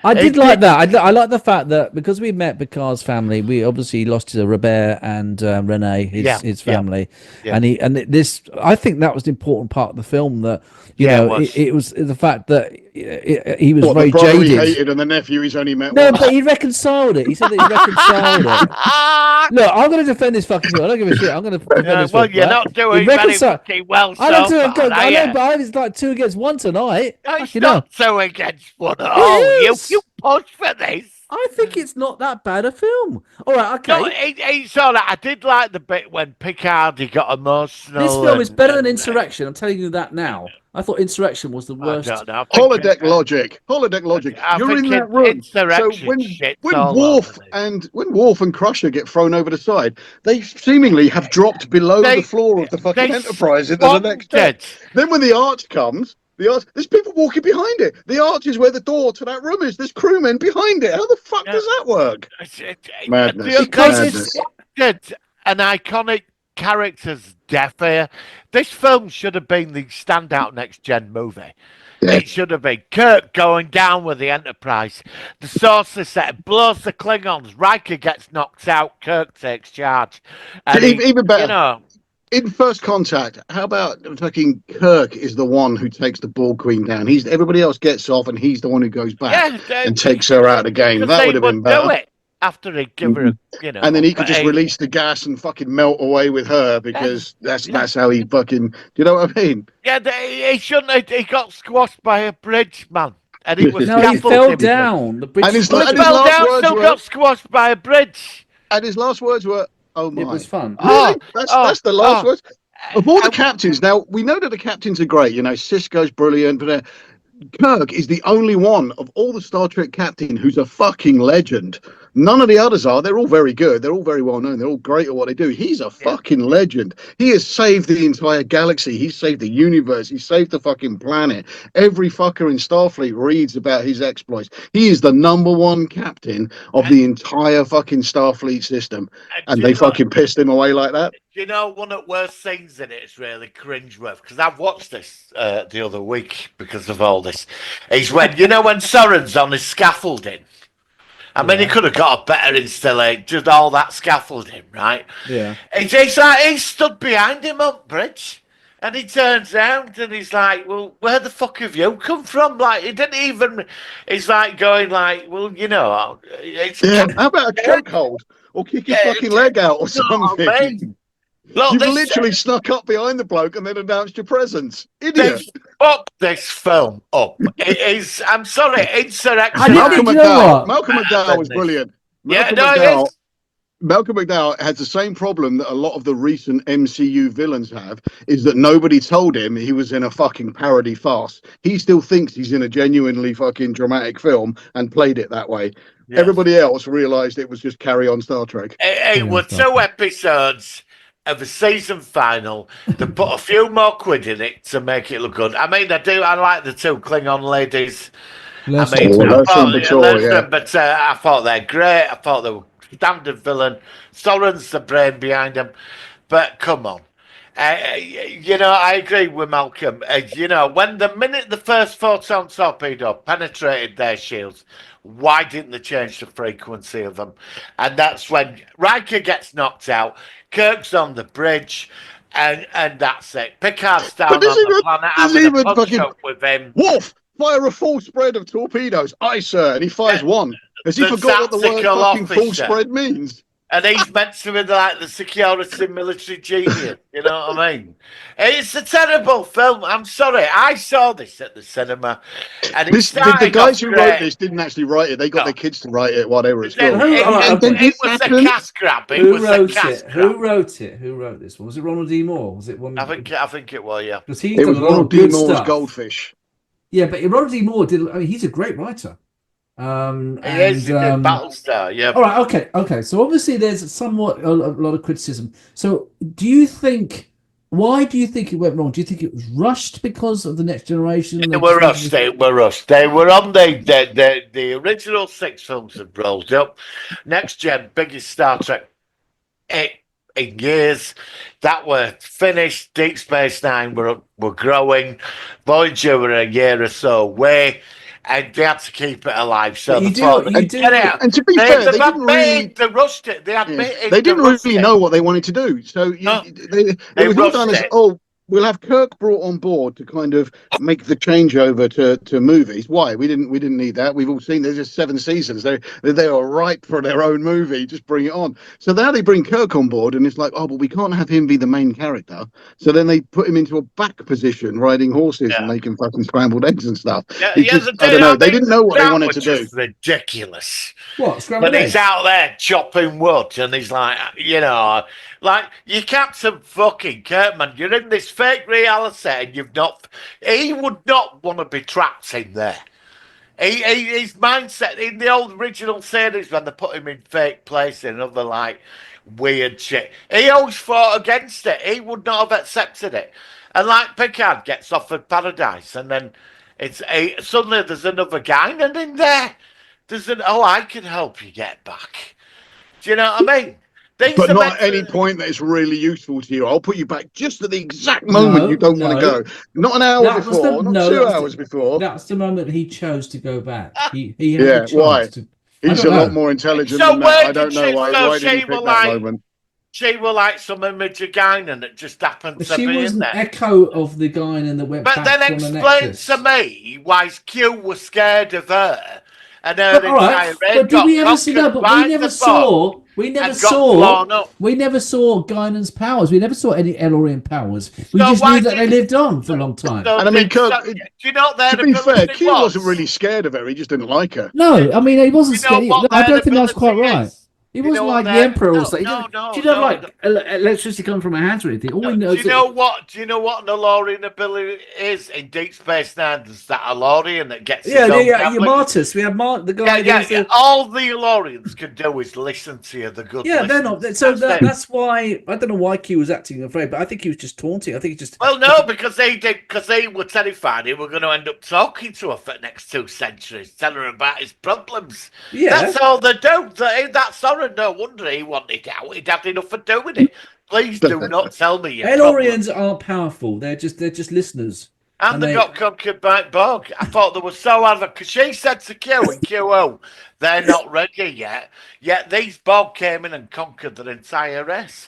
I did like that. I like the fact that because we met Picard's family, we obviously lost to Robert and Renee, his family, Yeah. and this. I think that was an important part of the film. That you Yeah, it know, was. it was the fact that he was What, very the brother he jaded. hated and the nephew he's only met No, once. but he reconciled it. He said that he reconciled it. Ah! Look, I'm going to defend this fucking film. I don't give a shit. I'm going to defend this Well, film. you're right? not doing He very reconciled- fucking well so I don't do far, it. I are know, you? but it's like 2 against 1 tonight. It's You know. not 2 against 1 at all. You is. pushed for this. I think it's not that bad a film. All right, okay. No, it's all right. I did like the bit when Picard he got emotional. This film is better than and- Insurrection. I'm telling you that now. I thought Insurrection was the I worst. don't know. I think, Holodeck logic. Holodeck logic. I You're think in that room. So Insurrection shits when all Worf over it. and Crusher get thrown over the side, they seemingly have dropped below the floor of the fucking Enterprise into the next deck. Then when the arch comes, there's people walking behind it. The arch is where the door to that room is. There's crewmen behind it. How the fuck does that work? Madness. Because Madness. it's An iconic character's death here. This film should have been the standout next gen movie. Yeah. It should have been Kirk going down with the Enterprise. The saucer set blows the Klingons. Riker gets knocked out. Kirk takes charge. And Even better. You know, in First Contact, how about fucking Kirk is the one who takes the Borg Queen down? Everybody else gets off, and he's the one who goes back and takes her out of the game. That would have been better. Do it after he give her, and then he could just release the gas and fucking melt away with her because that's how he fucking. Do you know what I mean? Yeah, he shouldn't. He got squashed by a bridge, man. And he was he fell down. The bridge and his fell last down, words still were, got squashed by a bridge. And his last words were, "Oh my!" It was fun. Really? That's the last words. Of all the captains, now we know that the captains are great. You know, Sisko's brilliant, but Kirk is the only one of all the Star Trek captain who's a fucking legend. None of the others are. They're all very good. They're all very well known. They're all great at what they do. He's a fucking legend. He has saved the entire galaxy. He's saved the universe. He saved the fucking planet. Every fucker in Starfleet reads about his exploits. He is the #1 captain of the entire fucking Starfleet system. And they fucking pissed him away like that. You know, one of the worst things in it is really cringeworthy, because I've watched this the other week because of all this. Is when, when Soren's on his scaffolding. I mean, he could have got a better installation, just all that scaffolding, right? Yeah. It's like he stood behind him on bridge, and he turns around and he's like, "Well, where the fuck have you come from?" Like, he didn't even. He's like going like, "Well, it's how about a chokehold or kick his fucking leg out or something?" I mean? Look, You've literally snuck up behind the bloke and then announced your presence. Idiot. Fuck this film up. It is, I'm sorry, Insurrection. Malcolm McDowell was brilliant. Malcolm McDowell has the same problem that a lot of the recent MCU villains have, is that nobody told him he was in a fucking parody farce. He still thinks he's in a genuinely fucking dramatic film and played it that way. Yes. Everybody else realised it was just Carry On Star Trek. It was 2 episodes of a season final. They put a few more quid in it to make it look good. I mean, I like the 2 Klingon ladies. But I thought they're great. I thought they were standard villain. Soren's the brain behind them. But come on. I agree with Malcolm. When the minute the first photon torpedo penetrated their shields, why didn't they change the frequency of them? And that's when Riker gets knocked out, Kirk's on the bridge, and that's it. Picard's down on the planet having a punch-up with him. Wolf, fire a full spread of torpedoes. Aye, sir. And he fires one. Has he forgot what the word fucking full spread means? And he's meant to be like the security military genius. You know what I mean? It's a terrible film. I'm sorry. I saw this at the cinema. And the guys who wrote this didn't actually write it. They got their kids to write it while they were at school. It was a cash grab. Who wrote it? Who wrote it? Who wrote this one? Was it Ronald D. Moore? Was it one? I think it was, yeah. Because it was Ronald D. Moore's Goldfish. Yeah, but Ronald D. Moore did. I mean, he's a great writer. He did Battlestar, yeah. All right, okay. So obviously there's somewhat a lot of criticism. So why do you think it went wrong? Do you think it was rushed because of the Next Generation? They were rushed. They were on the original 6 films had rolled up. Next Gen, biggest Star Trek in years. That were finished. Deep Space Nine were growing. Voyager were a year or so away. And they had to keep it alive. So and to be fair, they rushed it. They didn't really know what they wanted to do. So they was all done as, we'll have Kirk brought on board to kind of make the changeover to movies. Why? We didn't need that. We've all seen there's just 7 seasons. They are ripe for their own movie. Just bring it on. So now they bring Kirk on board, and it's like, but we can't have him be the main character. So then they put him into a back position, riding horses and making fucking scrambled eggs and stuff. I don't know. They didn't know what they wanted to do. Ridiculous. What? Scrambled eggs? He's out there chopping wood, and he's like, like you Captain fucking Kirkman. You're in this film. fake reality, and you've not. He would not want to be trapped in there. His mindset in the old original series when they put him in fake places and other like weird shit, he always fought against it. He would not have accepted it. And like Picard gets offered paradise, and then suddenly there's another guy, and in there, I can help you get back. Do you know what I mean? But not at any point that it's really useful to you. I'll put you back just at the exact moment you don't want to go. Not an hour before, not 2 hours before. That's the moment he chose to go back. He had the chance why? to. He's a lot more intelligent than that. I don't know why. Why did he pick that moment? She was like some image of Guinan that just happened to be in there. She was an echo of the Guinan that went back from the Nexus. But then explain to me why Q was scared of her. And her entire but did we ever see that? But we never saw Guinan's powers. We never saw any Elorian powers. We just knew that they lived on for a long time. And I mean, do you know to be fair, Q wasn't really scared of her. He just didn't like her. No, I mean, he wasn't scared. I don't think that's quite right. He wasn't like the Emperor or something. Do you know like electricity coming from her hands or anything? All we know do you know what an Elorian ability is in Deep Space Nine? There's that Elorian that gets your Martus. We have the guy. All the Elorians can do is listen to you. The good. Yeah, they're not. So that's why I don't know why Q was acting afraid, but I think he was just taunting. I think he just. Well, no, because they were terrified he were going to end up talking to her for the next 2 centuries, telling her about his problems. Yeah, that's all they do. That's all. No wonder he wanted out. He'd had enough for doing it. Please do not tell me your Elorians aren't powerful. They're just listeners. And they got conquered by Bog. I thought they were so adamant because she said to Q and QO, they're not ready yet. Yet these Bog came in and conquered their entire race.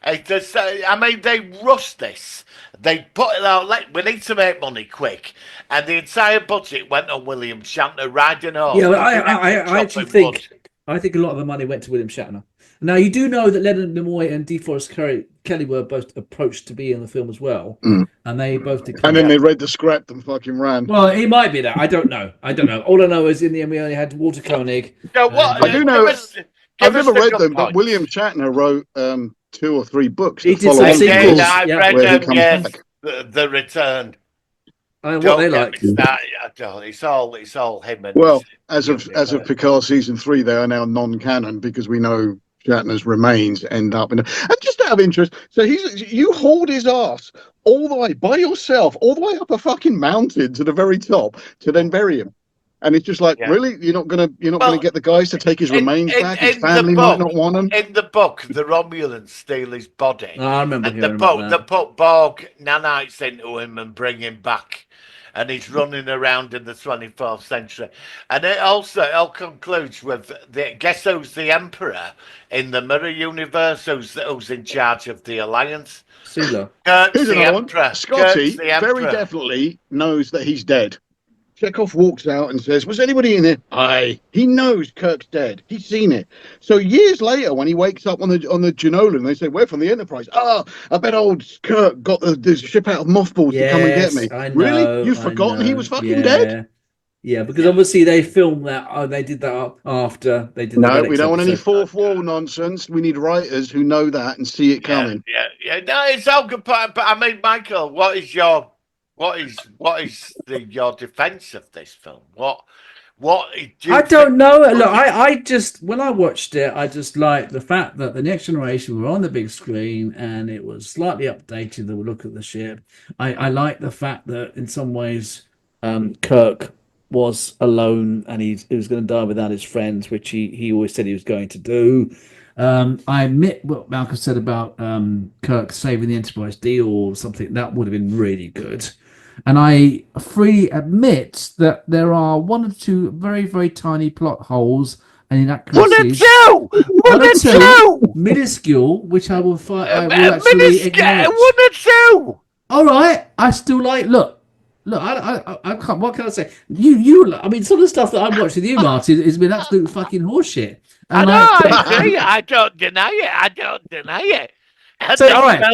I mean, they rushed this. They put it out like, we need to make money quick. And the entire budget went on William Shatner riding off. Yeah, I actually think... I think a lot of the money went to William Shatner. Now, you do know that Leonard Nimoy and DeForest Kelly were both approached to be in the film as well. And they both declared. And then they read the script and fucking ran. Well, it might be that. I don't know. All I know is in the end, we only had Walter Koenig. No, what? I do know. I've never read them, but William Shatner wrote 2 or 3 books. He did some sequels. I've read them, yes. The Return. What they like? It's all him. And well, as of Picard season 3, they are now non-canon because we know Shatner's remains end up in. And just out of interest, so you hauled his ass all the way by yourself, all the way up a fucking mountain to the very top to then bury him. And it's just like, really, you're not gonna get the guys to take his remains back. His family might not want him. In the book, the Romulans steal his body. I remember hearing about that. They put Borg nanites into him and bring him back. And he's running around in the 24th century. And it all concludes with, guess who's the Emperor in the Mirror Universe? Who's in charge of the Alliance? Sula. Kirk's the Emperor. Scotty very definitely knows that he's dead. Chekhov walks out and says, was anybody in there? Aye. He knows Kirk's dead. He's seen it. So years later, when he wakes up on the Janolan, they say, we're from the Enterprise. I bet old Kirk got the ship out of mothballs to come and get me. I know, really? You've forgotten he was fucking dead? Yeah, because obviously they filmed that. They did that after they did. No, we don't want any fourth wall nonsense. We need writers who know that and see it coming. Yeah. No, it's all good. But I mean, Michael, what is your defense of this film? I don't know. Look, I just when I watched it, I just liked the fact that the Next Generation were on the big screen and it was slightly updated. The look of the ship. I like the fact that in some ways, Kirk was alone and he was going to die without his friends, which he always said he was going to do. I admit what Malcolm said about Kirk saving the Enterprise D or something. That would have been really good. And I freely admit that there are 1 or 2 very, very tiny plot holes and inaccuracies. 1 or 2! Minuscule, which I will actually acknowledge. 1 or 2! All right, I still like. Look. I can't. What can I say? You. I mean, some of the stuff that I've watched with you, Martin, has been absolute fucking horseshit. And I agree. I don't deny it. So, all right.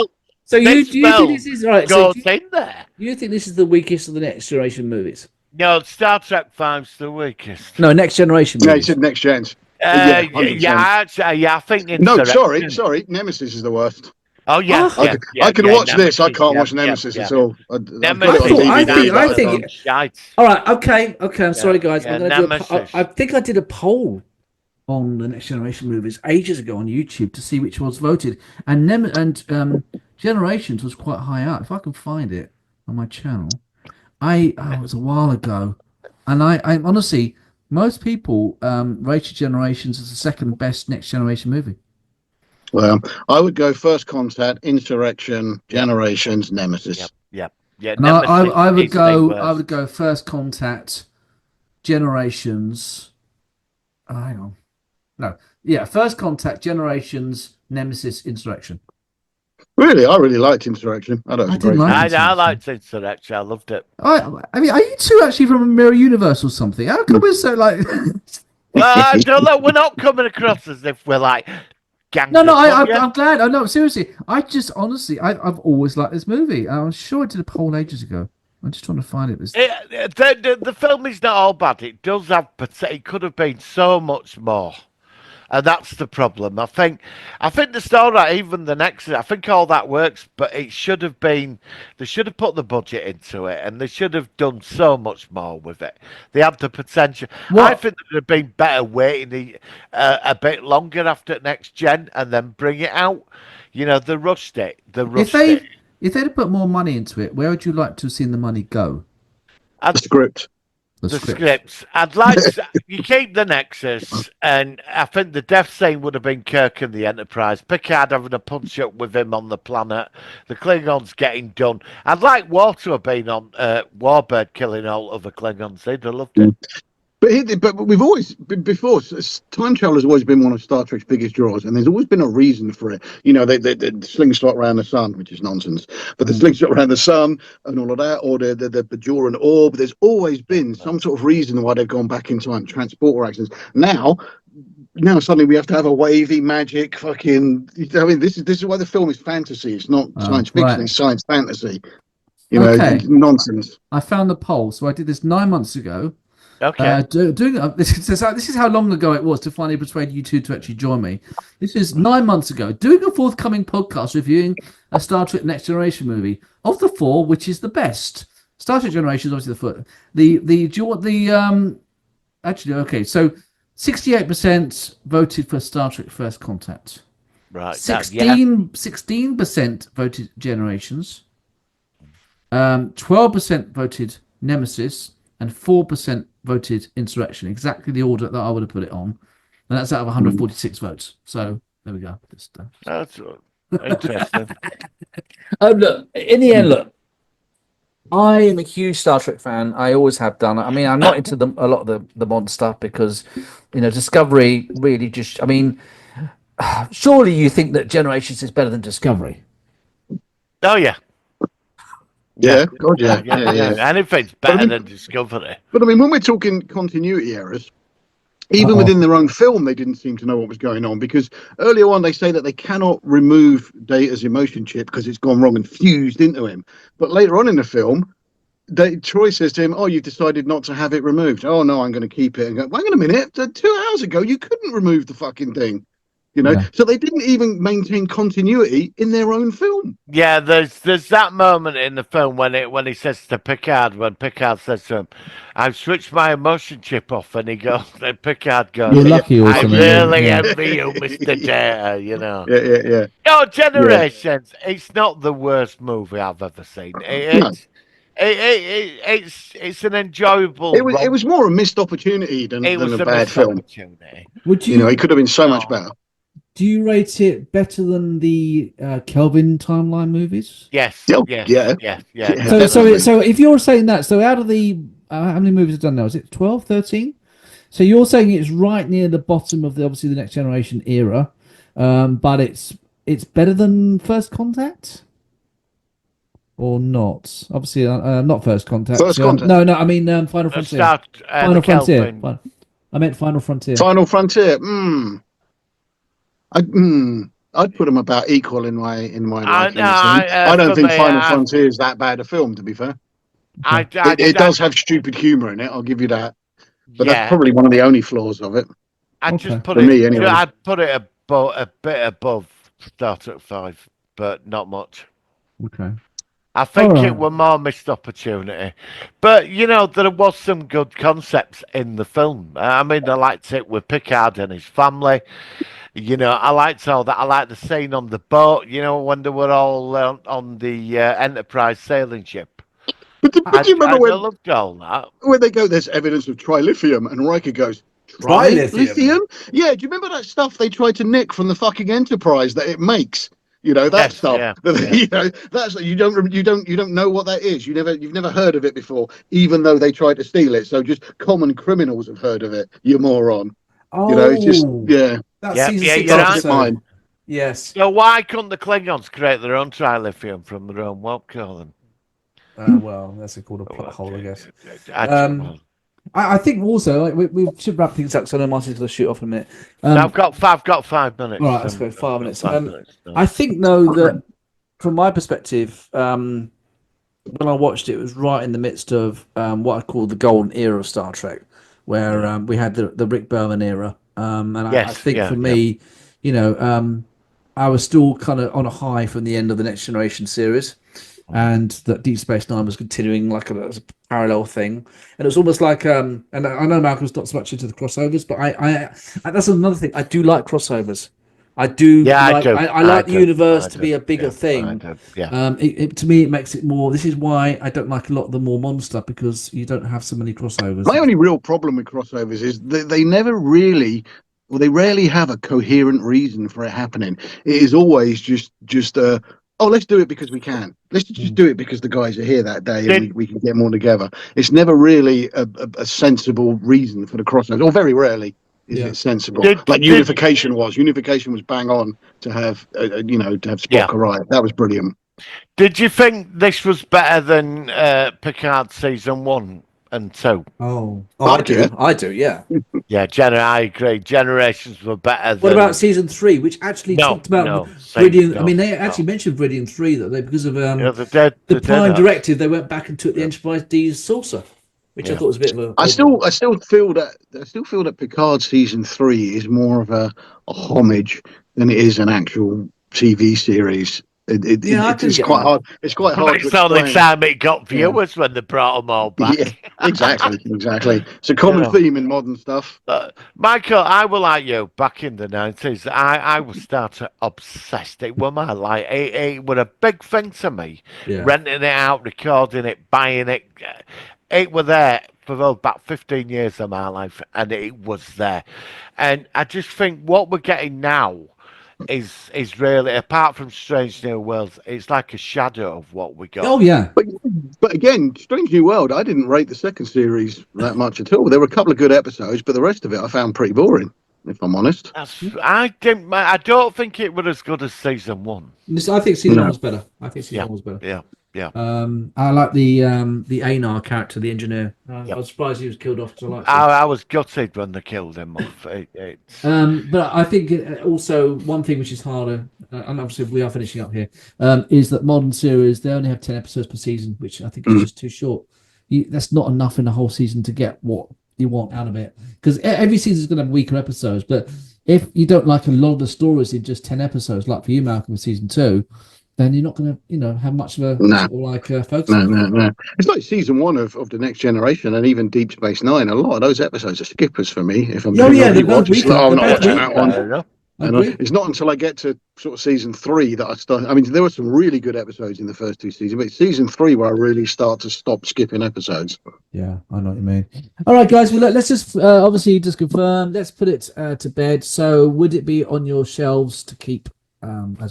So you think this is right? Goes in there. You think this is the weakest of the Next Generation movies? No, Star Trek V's the weakest. No, Next Generation movies. No, he said Next Gen. I think. No, sorry. Nemesis is the worst. Oh yeah, Ah, I can watch this. I Nemesis, can't yeah, watch Nemesis yeah, at yeah. all. I've got it Nemesis, on DVD. I but think- don't. shite. all right, okay. I'm sorry, guys. Yeah, I'm going to do Nemesis. I think I did a poll on the Next Generation movies ages ago on YouTube to see which was voted, and Generations was quite high up. If I can find it on my channel, it was a while ago, and I honestly, most people rated Generations as the second best Next Generation movie. Well, I would go First Contact, Insurrection, Generations, Nemesis. Yeah. And I would is the worst. I would go First Contact, Generations. Hang on, no, yeah, First Contact, Generations, Nemesis, Insurrection. Really, I really liked Insurrection. I thought it was I a didn't great like film. I Insurrection. liked Insurrection. I loved it. I mean, are you two actually from a mirror universe or something? How come we're so like? Well, I don't know. We're not coming across as if we're like ganged No, up on you. I'm glad. I know, seriously. I just honestly, I've always liked this movie. I'm sure I did a poll ages ago. I'm just trying to find it. The film is not all bad. It does have, it could have been so much more. And that's the problem. I think the story, even the next, I think all that works, but it should have been, they should have put the budget into it, and they should have done so much more with it. They have the potential. What? I think it would have been better waiting a bit longer after next gen and then bring it out. You know, they rushed it. If they'd have put more money into it, where would you like to have seen the money go? The script. The The script. scripts. I'd like you keep the Nexus, and I think the death scene would have been Kirk and the Enterprise. Picard having a punch up with him on the planet. The Klingons getting done. I'd like War to have been on Warbird killing all other Klingons. They'd have loved it. But we've always before time travel has always been one of Star Trek's biggest draws, and there's always been a reason for it. You know, they slingshot around the sun, which is nonsense, but the slingshot around the sun and all of that, or the Bajoran orb. There's always been some sort of reason why they've gone back in time, transporter accidents. Now suddenly we have to have a wavy magic fucking. I mean, this is why the film is fantasy. It's not science fiction. Right. It's science fantasy. You know, Okay. it's nonsense. I found the poll. So I did this 9 months ago. Okay. This is how long ago it was to finally persuade you two to actually join me. This is 9 months ago. Doing a forthcoming podcast reviewing a Star Trek Next Generation movie. Of the four, which is the best? Star Trek Generation is obviously the foot. Do you want the actually okay? So 68% voted for Star Trek First Contact. Right. 16% voted Generations. 12% voted Nemesis, and 4% voted Insurrection. Exactly the order that I would have put it on, and that's out of 146 votes. So there we go. That's interesting. Look, in the end, look, I am a huge Star Trek fan. I always have done. I mean, I'm not into a lot of the modern stuff because, you know, Discovery really just. I mean, surely you think that Generations is better than Discovery? Oh yeah. Yeah, God, yeah. Anything's better than Discovery. But I mean, when we're talking continuity errors, even within their own film, they didn't seem to know what was going on, because earlier on they say that they cannot remove Data's emotion chip because it's gone wrong and fused into him. But later on in the film, Troy says to him, "Oh, you've decided not to have it removed." "Oh no, I'm going to keep it." And go, "Wait a minute, 2 hours ago you couldn't remove the fucking thing." You know, so they didn't even maintain continuity in their own film. Yeah, there's that moment in the film when he says to Picard, when Picard says to him, "I've switched my emotion chip off," and he goes, and Picard goes, "You're lucky," or "I something. really envy you, Mr. Data." You know. Yeah. No, Generations. It's not the worst movie I've ever seen. It's an enjoyable. It was more a missed opportunity than a bad film. Would You know, it could have been so much better. Do you rate it better than the Kelvin timeline movies? Yes. Oh, yes. yeah. Yes. So if you're saying that, so out of the how many movies have done now? Is it 12, 13? So you're saying it's right near the bottom of obviously the Next Generation era, but it's better than First Contact, or not? Obviously, not First Contact. First Contact. No, I mean Final Frontier. Final Frontier. I meant Final Frontier. Final Frontier. I'd put them about equal in my liking. I don't think Final Frontier is that bad a film, to be fair. It does have stupid humour in it. I'll give you that, but that's probably one of the only flaws of it. I'd just put For it. me, anyway. I'd put it a bit above Star Trek 5. but not much. Okay. I think All it right. were more missed opportunity. But, you know, there was some good concepts in the film. I mean, I liked it with Picard and his family. You know, I liked all that. I liked the scene on the boat, you know, when they were all on the Enterprise sailing ship. But do you remember I when loved all that. they go, there's evidence of trilithium, and Riker goes, Trilithium? trilithium? Yeah, do you remember that stuff they tried to nick from the fucking Enterprise that it makes? You know that Yes, stuff. yeah. You know that's you don't know what that is. You've never heard of it before, even though they tried to steal it. So just common criminals have heard of it. You moron. You know, it's just Oh, yeah, that's Yep, season yeah, 6 you're right. toxic episode. mind. Yes. So why couldn't the Klingons create their own trilithium from their own warp core then? Well, that's called a plot hole, I guess. Well, I think also like, we should wrap things up because I know Martin's going to shoot off in a minute. I've got 5 minutes. All right, let's go 5 minutes. 5 minutes. I think though that from my perspective, when I watched it, it was right in the midst of what I call the golden era of Star Trek, where we had the Rick Berman era, and I Yes, think yeah, for me, you know, I was still kind of on a high from the end of the Next Generation series, and that Deep Space Nine was continuing like as a parallel thing, and it was almost like and I know Malcolm's not so much into the crossovers, but I that's another thing. I do like crossovers. I do Yeah, I like do. I like the do. universe I to do. be a bigger Yeah, I thing. do. Yeah. To me, it makes it more. This is why I don't like a lot of the more modern stuff because you don't have so many crossovers. My only real problem with crossovers is that they never really, well, they rarely have a coherent reason for it happening. It is always just oh, let's do it because we can. Let's just do it because the guys are here that day and Did we can get more together. It's never really a sensible reason for the crossovers, or very rarely is it sensible. Like Unification was. Unification was bang on to have, to have Spock arrive. That was brilliant. Did you think this was better than Picard season 1 and 2? I do, yeah. Yeah, I agree. Generations were better than. What about season 3, which actually talked about Viridian? I mean, they actually mentioned Viridian 3 that they because of the Prime Directive, they went back and took the Enterprise D's saucer, which I thought was a bit of a. I still feel that Picard season 3 is more of a homage than it is an actual TV series. It's quite hard. It's quite hard. It's the only time it got viewers when they brought them all back. Yeah, exactly. It's a common theme in modern stuff. Michael, I was like you back in the 90s. I was started obsessed. It was my life. It was a big thing to me. Yeah. Renting it out, recording it, buying it. It was there for about 15 years of my life, and it was there. And I just think what we're getting now is really, apart from Strange New Worlds, it's like a shadow of what we got. Oh yeah, but again, Strange New World, I didn't rate the second series that much at all. There were a couple of good episodes, but the rest of it I found pretty boring, if I'm honest. I don't think it was as good as season 1. I think season 1 was better. I think season 1 was better. Yeah. I like the Anar character, the engineer. I was surprised he was killed off. I was gutted when they killed him off. But I think also one thing which is harder, and obviously we are finishing up here, is that modern series they only have 10 episodes per season, which I think is just too short. That's not enough in the whole season to get what you want out of it. Because every season is going to have weaker episodes, but if you don't like a lot of the stories in just 10 episodes, like for you, Malcolm, with season 2. Then you're not going to, have much of a focus. No. It's like season 1 of the Next Generation and even Deep Space Nine. A lot of those episodes are skippers for me. If I'm they're both weaker. I'm not watching that one. And it's not until I get to sort of season 3 that I start. I mean, there were some really good episodes in the first 2 seasons, but it's season 3 where I really start to stop skipping episodes. Yeah, I know what you mean. All right, guys. Well, let's just obviously just confirm. Let's put it to bed. So, would it be on your shelves to keep?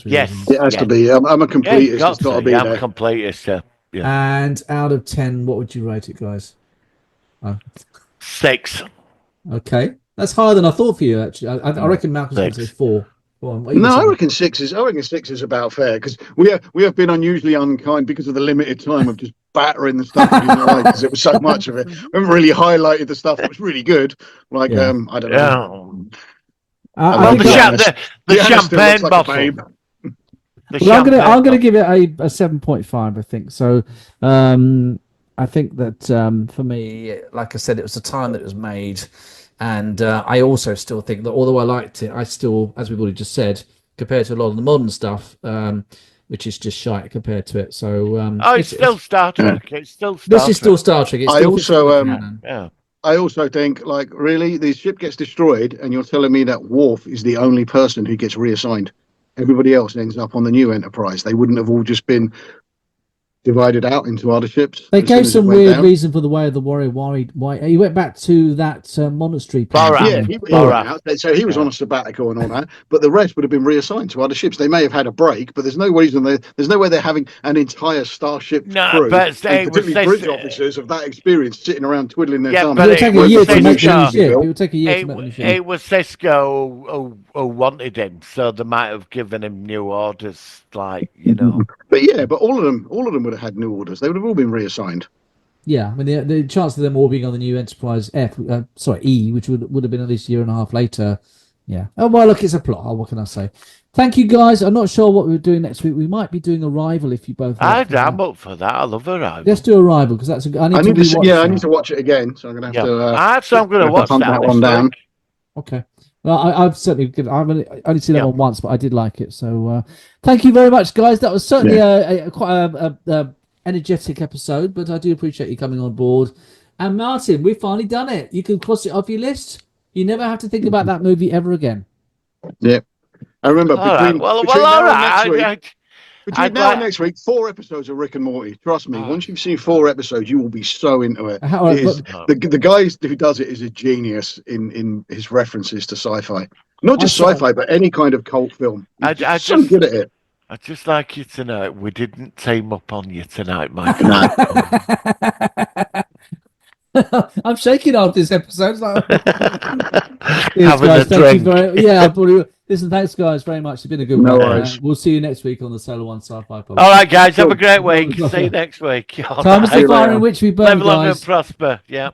Yes, it has to be. I'm a completist. It's got to be. I'm a completist. Yeah. And out of 10, what would you rate it, guys? 6. Okay, that's higher than I thought for you. Actually, I reckon Malcolm's going to say 4. I reckon 6 is. I reckon 6 is about fair because we have been unusually unkind because of the limited time of just battering the stuff we didn't like because it was so much of it. We haven't really highlighted the stuff that was really good. Like I don't know. The champagne bottle. I'm gonna give it a 7.5. I think so. I think that for me, like I said, it was the time that it was made, and I also still think that although I liked it, I still, as we've already just said, compared to a lot of the modern stuff, which is just shite compared to it. So it's still Star Trek. It's still Star this Trek. is still Star Trek. It's I still also, canon. Yeah. I also think, like, really, the ship gets destroyed, and you're telling me that Worf is the only person who gets reassigned. Everybody else ends up on the new Enterprise. They wouldn't have all just been divided out into other ships. They as soon gave as it some went weird down. reason for the way of the warrior. Why he went back to that monastery planet. Borat. Yeah, didn't he, he? he went Borat. out. So he was on a sabbatical and all that, but the rest would have been reassigned to other ships. They may have had a break, but there's no reason there's no way they're having an entire starship No, crew, but and it was particularly this. bridge officers of that experience sitting around twiddling their Yeah, thumbs. but It would take a was year to make the new Cisco. ship. It would take a year to make the new It ship. was Cisco who wanted him, so they might have given him new orders, like, you know. But yeah, but all of them would have had new orders. They would have all been reassigned. Yeah, I mean the chance of them all being on the new Enterprise E, which would have been at least a year and a half later. Yeah. Oh well, look, it's a plot. Oh, what can I say? Thank you, guys. I'm not sure what we're doing next week. We might be doing Arrival if you both. I'm up for that. I love Arrival. Let's do Arrival because that's. I need to rewatch Yeah, I that. need to watch it again. So I'm gonna have to. So I'm going to watch hunt that one this down. week. Okay. Well, I've certainly I've only seen that one once, but I did like it. So thank you very much, guys. That was certainly quite a energetic episode, but I do appreciate you coming on board. And Martin, we've finally done it. You can cross it off your list. You never have to think about that movie ever again. Yeah. I remember between all now right. and next week. Between now and next week, 4 episodes of Rick and Morty. Trust me, once you've seen 4 episodes, you will be so into it. The guy who does it is a genius in his references to sci-fi. Not just sci-fi, but any kind of cult film. He's so good at it. I'd just like you to know we didn't team up on you tonight, Michael. I'm shaking after this episode. It's like, Having guys, a drink. Listen, thanks, guys, very much. It's been a good No one. worries. We'll see you next week on the Solar One Sci-Fi Podcast. All right, guys. Have a great week. See you next week. Time is the fire in which we burn, Live long guys. and prosper. Yeah.